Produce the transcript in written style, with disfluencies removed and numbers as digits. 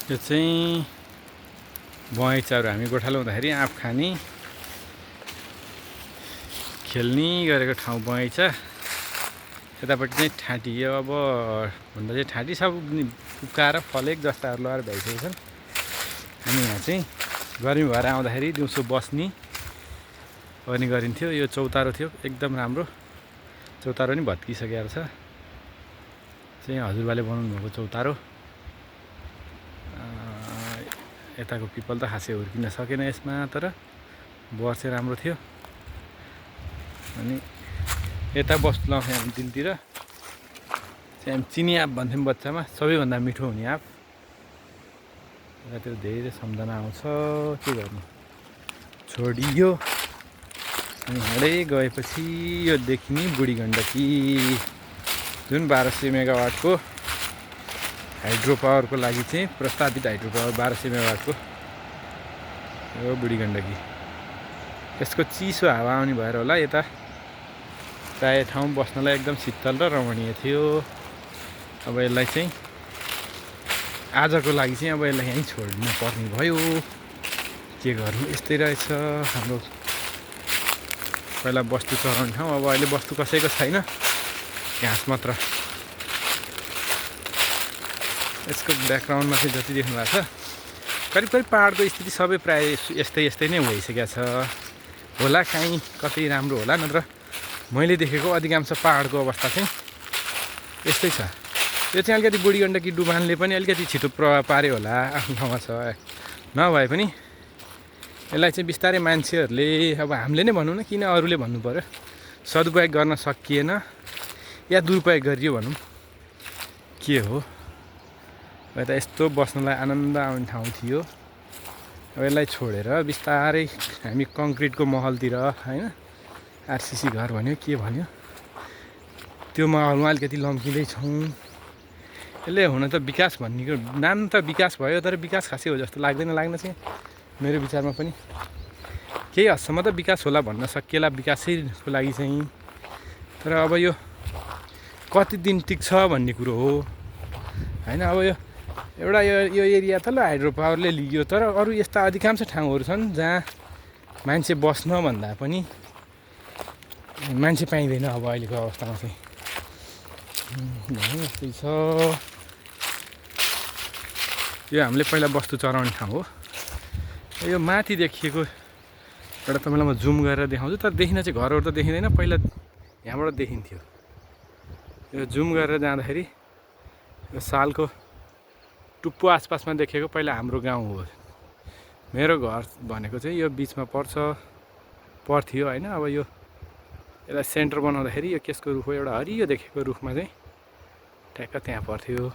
यो चाहिँ बगैँचाहरू हामी गोठालो हुँदाखेरि आँप खाने खेल्ने गरेको ठाउँ बगैँचा। यतापट्टि चाहिँ ठाँटी, यो अब भन्दा चाहिँ ठाँटी सब उब्काएर फलेक जस्ताहरू लगाएर भइसकेको छन्। हामी यहाँ चाहिँ गर्मी भएर आउँदाखेरि दिउँसो बस्ने पनि गरिन्थ्यो। यो चौतारो थियो, एकदम राम्रो चौतारो नि भत्किसकेको छ। चाहिँ हजुरबाले बनाउनु भएको चौतारो। यताको पिपल त खासै हुर्किन सकेन यसमा, तर बर चाहिँ राम्रो थियो। अनि यता बस्तु लाउँथ्यौँ हामी दिनतिर चाहिँ हामी चिनी आँप भन्थ्यौँ बच्चामा, सबैभन्दा मिठो हुने आँप। यतातिर धेरै सम्झना आउँछ, के गर्नु छोडियो। अनि हिँड्दै गएपछि यो देखिने बुढी गण्डकी, जुन 1200 मेगावाटको हाइड्रो पावरको लागि चाहिँ प्रस्तावित हाइड्रो पावर 1200 मेगावाटको यो बुढी गण्डकी। यसको चिसो हावा आउने भएर होला यता प्रायः ठाउँ बस्नलाई एकदम शीतल र रमणीय थियो। अब यसलाई चाहिँ आजको लागि चाहिँ अब यसलाई यहीँ छोड्नु पर्ने भयो। के गर्नु, यस्तै रहेछ हाम्रो पहिला बस्तु चराउने ठाउँ। अब अहिले बस्तु कसैको छैन, घाँस मात्र। यसको ब्याकग्राउन्डमा चाहिँ जति देख्नु भएको छ, करिब करिब पाहाडको स्थिति सबै प्रायः यस्तै नै भइसकेको छ होला। काहीँ कतै राम्रो होला, नत्र मैले देखेको अधिकांश पाहाडको अवस्था चाहिँ यस्तै छ। यो चाहिँ अलिकति बुढी गण्डकी डुबानले पनि अलिकति छिटो प्रभाव पार्यो होला, आफ्नो ठाउँमा छ। नभए पनि यसलाई चाहिँ बिस्तारै मान्छेहरूले, अब हामीले नै भनौँ न, किन अरूले भन्नु पऱ्यो, सदुपयोग गर्न सकिएन या दुरुपयोग गरियो भनौँ, के हो। यता यस्तो बस्नलाई आनन्द आउने ठाउँ थियो। अब यसलाई छोडेर बिस्तारै हामी कङ्क्रिटको महलतिर, होइन, आरसिसी घर भन्यो के भन्यो, त्यो महलमा अलिकति लम्किँदैछौँ। यसले हुन त विकास भन्नेको नाम त विकास भयो, तर विकास खासै हो जस्तो लाग्दैन चाहिँ मेरो विचारमा पनि। केही हदसम्म त विकास होला भन्न सकिएला विकासैको लागि चाहिँ, तर अब यो कति दिन टिक्छ भन्ने कुरो हो, होइन। अब यो एउटा यो एरिया त ल हाइड्रो पावरले लियो, तर अरू यस्ता अधिकांश ठाउँहरू छन् जहाँ मान्छे बस्न भन्दा पनि मान्छे पाइँदैन अब अहिलेको अवस्थामा चाहिँ। यस्तै छ। यो हामीले पहिला बस्तु चराउने ठाउँ हो। यो माथि देखिएको एउटा तपाईँलाई म जुम गरेर देखाउँछु, तर देखिन चाहिँ घरहरू त देखिँदैन, पहिला यहाँबाट देखिन्थ्यो। यो जुम गरेर जाँदाखेरि यो सालको टुप्पो आसपासमा देखेको पहिला हाम्रो गाउँ हो। मेरो घर भनेको चाहिँ यो बिचमा पर्थ्यो, होइन। अब यो यसलाई सेन्टर बनाउँदाखेरि यो केसको रुख हो, एउटा हरियो देखेको रुखमा चाहिँ ठ्याक्क त्यहाँ पर्थ्यो।